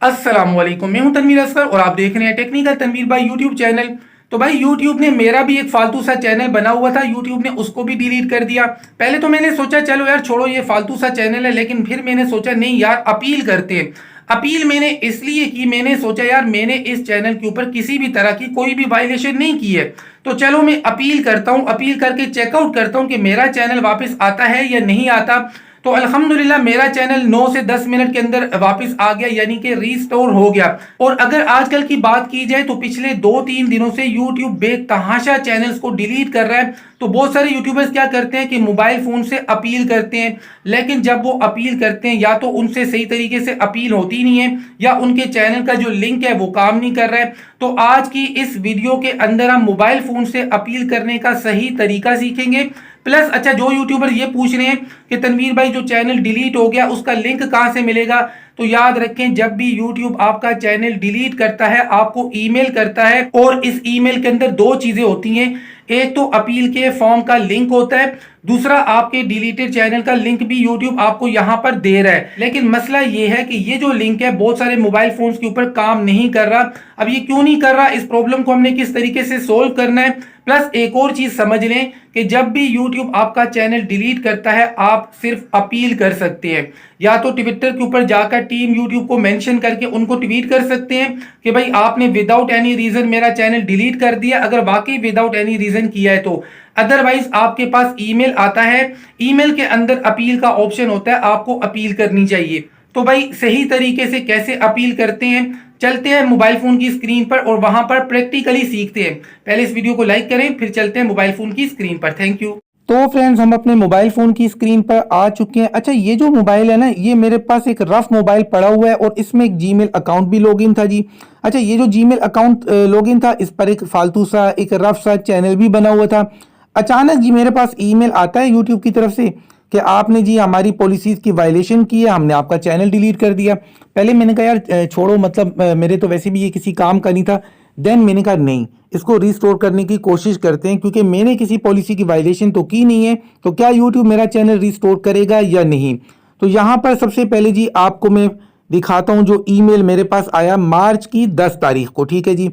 अस्सलामुअलैकुम, मैं हूं तनवीर असगर और आप देख रहे हैं टेक्निकल तनवीर भाई यूट्यूब चैनल। तो भाई यूट्यूब ने मेरा भी एक फालतू सा चैनल बना हुआ था, यूट्यूब ने उसको भी डिलीट कर दिया। पहले तो मैंने सोचा चलो यार छोड़ो ये फालतू सा चैनल है, लेकिन फिर मैंने सोचा नहीं यार अपील करते हैं। अपील मैंने इसलिए की, मैंने सोचा यार मैंने इस चैनल के ऊपर किसी भी तरह की कोई भी वायलेशन नहीं की है, तो चलो मैं अपील करता हूं, अपील करके चेकआउट करता हूं कि मेरा चैनल वापस आता है या नहीं आता। तो अल्हम्दुलिल्लाह मेरा चैनल 9 से 10 मिनट के अंदर वापस आ गया, यानी कि रीस्टोर हो गया। और अगर आजकल की बात की जाए तो पिछले 2-3 दिनों से यूट्यूब बेतहाशा चैनल्स को डिलीट कर रहा है। तो बहुत सारे यूट्यूबर्स क्या करते हैं कि मोबाइल फोन से अपील करते हैं, लेकिन जब वो अपील करते हैं या तो उनसे सही तरीके से अपील होती नहीं है या उनके चैनल का जो लिंक है वो काम नहीं कर रहा है। तो आज की इस वीडियो के अंदर हम मोबाइल फोन से अपील करने का सही तरीका सीखेंगे। प्लस अच्छा, जो यूट्यूबर ये पूछ रहे हैं कि तनवीर भाई जो चैनल डिलीट हो गया उसका लिंक कहां से मिलेगा, तो याद रखें जब भी यूट्यूब आपका चैनल डिलीट करता है आपको ईमेल करता है, और इस ईमेल के अंदर दो चीजें होती हैं। एक तो अपील के फॉर्म का लिंक होता है, दूसरा आपके डिलीटेड चैनल का लिंक भी यूट्यूब आपको यहां पर दे रहा है। लेकिन मसला ये है कि ये जो लिंक है बहुत सारे मोबाइल फोन्स के ऊपर काम नहीं कर रहा। अब ये क्यों नहीं कर रहा, इस प्रॉब्लम को हमने किस तरीके से सोल्व करना है। प्लस एक और चीज समझ लें कि जब भी यूट्यूब आपका चैनल डिलीट करता है आप सिर्फ अपील कर सकते हैं, या तो ट्विटर के ऊपर जाकर टीम यूट्यूब को मेंशन करके उनको ट्वीट कर सकते हैं कि भाई आपने विदाउट एनी रीजन मेरा चैनल डिलीट कर दिया, अगर वाकई विदाउट एनी रीजन किया है तो। अदरवाइज आपके पास ईमेल आता है, ईमेल के अंदर अपील का ऑप्शन होता है, आपको अपील करनी चाहिए। तो भाई सही तरीके से कैसे अपील करते हैं, चलते हैं मोबाइल फोन की स्क्रीन पर और वहां पर प्रैक्टिकली सीखते हैं। पहले इस वीडियो को लाइक करें, फिर चलते हैं मोबाइल फोन की स्क्रीन पर। Thank you. तो फ्रेंड्स हम अपने मोबाइल फोन की स्क्रीन पर आ चुके हैं। अच्छा, ये जो मोबाइल है ना, ये मेरे पास एक रफ मोबाइल पड़ा हुआ है और इसमें एक जीमेल अकाउंट भी लॉगिन था जी। अच्छा, ये जो जीमेल अकाउंट लॉगिन था इस पर एक फालतू सा एक रफ सा चैनल भी बना हुआ था। अचानक जी मेरे पास ईमेल आता है यूट्यूब की तरफ से कि आपने जी हमारी पॉलिसीज की वायलेशन की है, हमने आपका चैनल डिलीट कर दिया। पहले मैंने कहा यार छोड़ो, मतलब मेरे तो वैसे भी ये किसी काम का नहीं था। देन मैंने कहा नहीं, इसको रिस्टोर करने की कोशिश करते हैं, क्योंकि मैंने किसी पॉलिसी की वायलेशन तो की नहीं है, तो क्या यूट्यूब मेरा चैनल रिस्टोर करेगा या नहीं। तो यहाँ पर सबसे पहले जी आपको मैं दिखाता हूँ जो ईमेल मेरे पास आया मार्च की 10 तारीख को। ठीक है जी,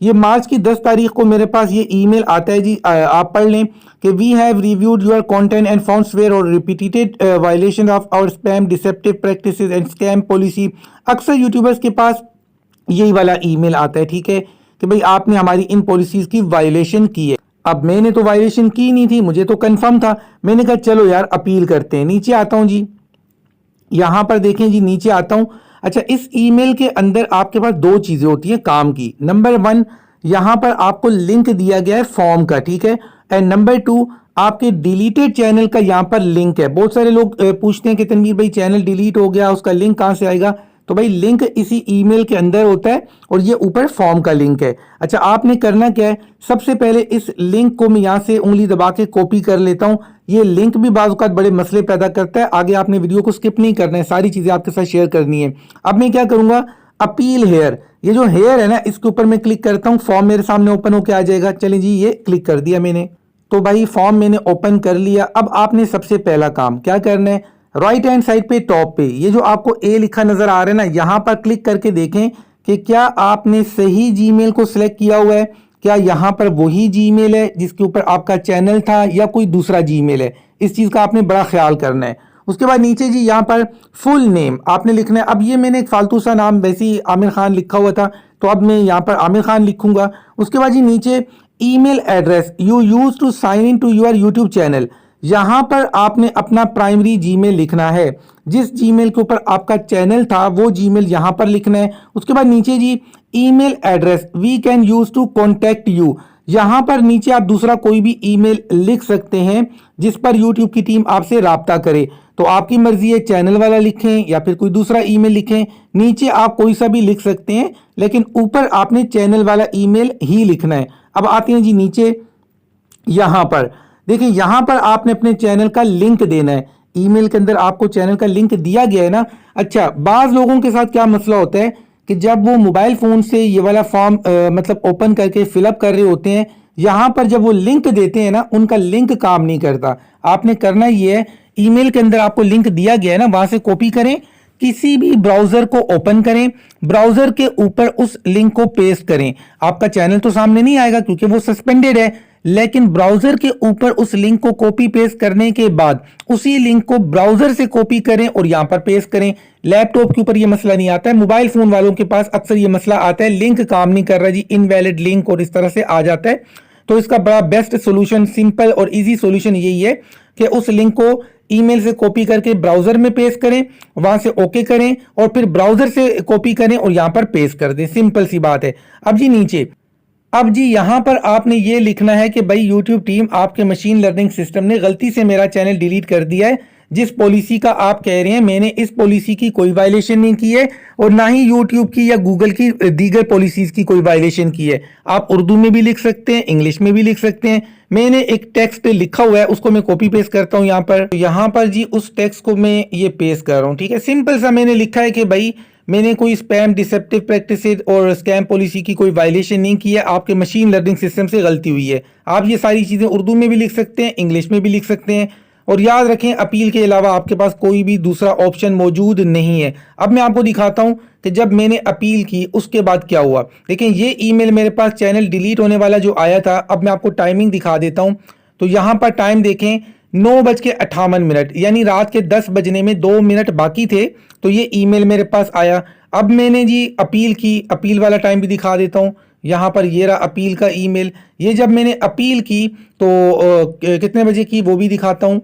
ये मार्च की 10 तारीख को मेरे पास ये ईमेल आता है जी। आप पढ़ लें कि we have reviewed your content and found severe or repeated violation of our spam deceptive practices and scam policy. अक्सर यूट्यूबर्स के पास यही वाला ईमेल आता है, ठीक है, कि भाई आपने हमारी इन पॉलिसीज की वायलेशन की है। अब मैंने तो वायलेशन की नहीं थी, मुझे तो कंफर्म था। मैंने कहा चलो यार अपील करते हैं। नीचे आता हूं जी, यहां पर देखें जी, नीचे आता हूं। अच्छा, इस ईमेल के अंदर आपके पास दो चीजें होती हैं काम की। नंबर 1, यहां पर आपको लिंक दिया गया है फॉर्म का, ठीक है, एंड नंबर 2 आपके डिलीटेड चैनल का यहां पर लिंक है। बहुत सारे लोग पूछते हैं कि तनवीर भाई चैनल डिलीट हो गया, उसका लिंक कहां से आएगा। तो भाई लिंक इसी ईमेल के अंदर होता है और ये ऊपर फॉर्म का लिंक है। अच्छा, आपने करना क्या है, सबसे पहले इस लिंक को मैं यहां से उंगली दबा के कॉपी कर लेता हूं। ये लिंक भी बाज़ औक़ात बड़े मसले पैदा करता है, आगे आपने वीडियो को स्किप नहीं करना है, सारी चीज़ें आपके साथ शेयर करनी है। अब मैं क्या करूंगा, अपील हेयर, ये जो हेयर है ना इसके ऊपर मैं क्लिक करता हूँ, फॉर्म मेरे सामने ओपन होकर आ जाएगा। चले जी, ये क्लिक कर दिया मैंने। तो भाई फॉर्म मैंने ओपन कर लिया। अब आपने सबसे पहला काम क्या करना है, राइट हैंड साइड पे टॉप पे ये जो आपको ए लिखा नजर आ रहा है ना, यहां पर क्लिक करके देखें कि क्या आपने सही जीमेल को सिलेक्ट किया हुआ है, क्या यहां पर वही जीमेल है जिसके ऊपर आपका चैनल था या कोई दूसरा जीमेल है। इस चीज का आपने बड़ा ख्याल करना है। उसके बाद नीचे जी यहाँ पर फुल नेम आपने लिखना है। अब ये मैंने एक फालतू सा नाम वैसे ही आमिर खान लिखा हुआ था, तो अब मैं यहाँ पर आमिर खान लिखूंगा। उसके बाद जी नीचे email address you use to sign in to your YouTube channel, यहां पर आपने अपना प्राइमरी जीमेल लिखना है, जिस जीमेल के ऊपर आपका चैनल था वो जीमेल यहां पर लिखना है। उसके बाद नीचे जी email address we can use to contact you, यहां पर नीचे आप दूसरा कोई भी ईमेल लिख सकते हैं जिस पर यूट्यूब की टीम आपसे राब्ता करे। तो आपकी मर्जी है, चैनल वाला लिखें या फिर कोई दूसरा ईमेल लिखें। नीचे आप कोई सा भी लिख सकते हैं, लेकिन ऊपर आपने चैनल वाला ईमेल ही लिखना है। अब आते हैं जी नीचे, यहां पर देखिए, यहां पर आपने अपने चैनल का लिंक देना है। ईमेल के अंदर आपको चैनल का लिंक दिया गया है ना। अच्छा, बाज लोगों के साथ क्या मसला होता है कि जब वो मोबाइल फोन से ये वाला फॉर्म मतलब ओपन करके फिलअप कर रहे होते हैं, यहां पर जब वो लिंक देते हैं ना, उनका लिंक काम नहीं करता। आपने करना ये है, ईमेल के अंदर आपको लिंक दिया गया है ना, वहां से कॉपी करें, किसी भी ब्राउजर को ओपन करें, ब्राउजर के ऊपर उस लिंक को पेस्ट करें। आपका चैनल तो सामने नहीं आएगा क्योंकि वो सस्पेंडेड है, लेकिन ब्राउजर के ऊपर उस लिंक को कॉपी पेस्ट करने के बाद उसी लिंक को ब्राउजर से कॉपी करें और यहां पर पेस्ट करें। लैपटॉप के ऊपर ये मसला नहीं आता है, मोबाइल फोन वालों के पास अक्सर ये मसला आता है, लिंक काम नहीं कर रहा जी, इनवैलिड लिंक और इस तरह से आ जाता है। तो इसका बड़ा बेस्ट सोल्यूशन, सिंपल और इजी सोल्यूशन यही है कि उस लिंक को ईमेल से कॉपी करके ब्राउजर में पेस्ट करें, वहां से ओके करें और फिर ब्राउजर से कॉपी करें और यहां पर पेस्ट कर दें। सिंपल सी बात है। अब जी नीचे, अब जी यहां पर आपने ये लिखना है कि भाई YouTube टीम, आपके मशीन लर्निंग सिस्टम ने गलती से मेरा चैनल डिलीट कर दिया है। जिस पॉलिसी का आप कह रहे हैं, मैंने इस पॉलिसी की कोई वायलेशन नहीं की है और ना ही YouTube की या गूगल की दीगर पॉलिसीज की कोई वायलेशन की है। आप उर्दू में भी लिख सकते हैं, इंग्लिश में भी लिख सकते हैं। मैंने एक टेक्स्ट लिखा हुआ है, उसको मैं कॉपी पेस्ट करता हूं यहाँ पर जी उस टेक्स्ट को मैं ये पेस्ट कर रहा हूं। ठीक है, सिंपल सा मैंने लिखा है कि भाई मैंने कोई स्पैम, डिसेप्टिव प्रैक्टिसेस और स्कैम पॉलिसी की कोई वायलेशन नहीं की है, आपके मशीन लर्निंग सिस्टम से गलती हुई है। आप ये सारी चीज़ें उर्दू में भी लिख सकते हैं, इंग्लिश में भी लिख सकते हैं। और याद रखें, अपील के अलावा आपके पास कोई भी दूसरा ऑप्शन मौजूद नहीं है। अब मैं आपको दिखाता हूं कि जब मैंने अपील की उसके बाद क्या हुआ। लेकिन ये ईमेल मेरे पास चैनल डिलीट होने वाला जो आया था, अब मैं आपको टाइमिंग दिखा देता हूं। तो यहां पर टाइम देखें, 9:58, यानी रात के 10 बजने में 2 मिनट बाकी थे तो ये ईमेल मेरे पास आया। अब मैंने जी अपील की, अपील वाला टाइम भी दिखा देता हूं। यहाँ पर ये रहा अपील का ईमेल। ये जब मैंने अपील की तो कितने बजे की वो भी दिखाता हूं।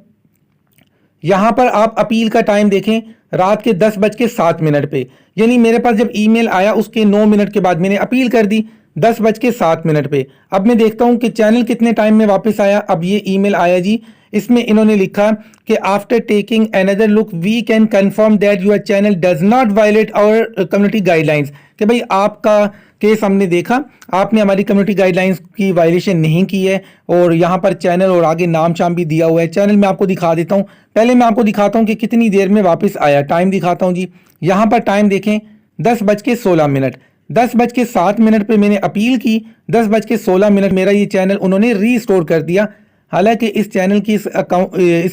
यहां पर आप अपील का टाइम देखें, रात के 10:07 पे, यानी मेरे पास जब ईमेल आया उसके 9 मिनट के बाद मैंने अपील कर दी 10:07 पे। अब मैं देखता हूं कि चैनल कितने टाइम में वापस आया। अब ये ईमेल आया जी, इसमें इन्होंने लिखा कि after taking another look we can confirm that your channel does not violate our community guidelines. कि भाई आपका केस हमने देखा, आपने हमारी कम्युनिटी गाइडलाइंस की वायलेशन नहीं की है और यहाँ पर चैनल और आगे नाम शाम भी दिया हुआ है। चैनल मैं आपको दिखा देता हूँ। पहले मैं आपको दिखाता हूँ कि कितनी देर में वापस आया। टाइम दिखाता हूँ जी, यहाँ पर टाइम देखें 10:16, 10:07 पे मैंने अपील की, 10:16 मेरा ये चैनल उन्होंने रीस्टोर कर दिया। हालांकि इस चैनल की इस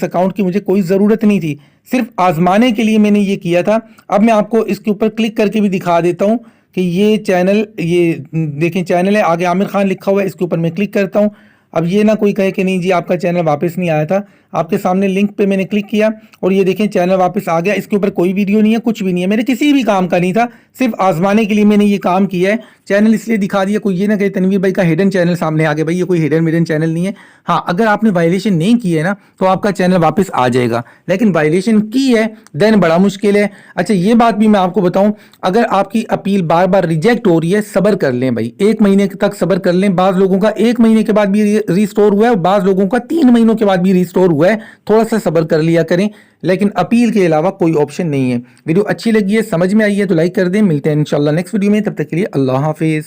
अकाउंट की मुझे कोई ज़रूरत नहीं थी, सिर्फ आजमाने के लिए मैंने ये किया था। अब मैं आपको इसके ऊपर क्लिक करके भी दिखा देता हूँ कि ये चैनल, ये देखें चैनल है, आगे आमिर खान लिखा हुआ है, इसके ऊपर मैं क्लिक करता हूँ। अब ये ना कोई कहे कि नहीं जी आपका चैनल वापस नहीं आया था, आपके सामने लिंक पे मैंने क्लिक किया और ये देखें चैनल वापस आ गया। इसके ऊपर कोई वीडियो नहीं है, कुछ भी नहीं है, मेरे किसी भी काम का नहीं था, सिर्फ आजमाने के लिए मैंने ये काम किया है। चैनल इसलिए दिखा दिया, कोई ये ना कहे तनवीर भाई का हिडन चैनल सामने आ गया। भाई ये कोई हिडन चैनल नहीं है। हाँ, अगर आपने वायलेशन नहीं की है ना तो आपका चैनल वापस आ जाएगा, लेकिन वायलेशन की है देन बड़ा मुश्किल है। अच्छा, ये बात भी मैं आपको बताऊं, अगर आपकी अपील बार बार रिजेक्ट हो रही है, सब्र कर लें भाई, 1 महीने तक सब्र कर लें। बाज़ लोगों का 1 महीने के बाद भी रिस्टोर हुआ है, बाज़ लोगों का 3 महीनों के बाद भी रिस्टोर हुआ है। थोड़ा सा सब्र कर लिया करें, लेकिन अपील के अलावा कोई ऑप्शन नहीं है। वीडियो अच्छी लगी है, समझ में आई है तो लाइक कर दें। मिलते हैं इंशाल्लाह नेक्स्ट वीडियो में, तब तक के लिए अल्लाह हाफिज़।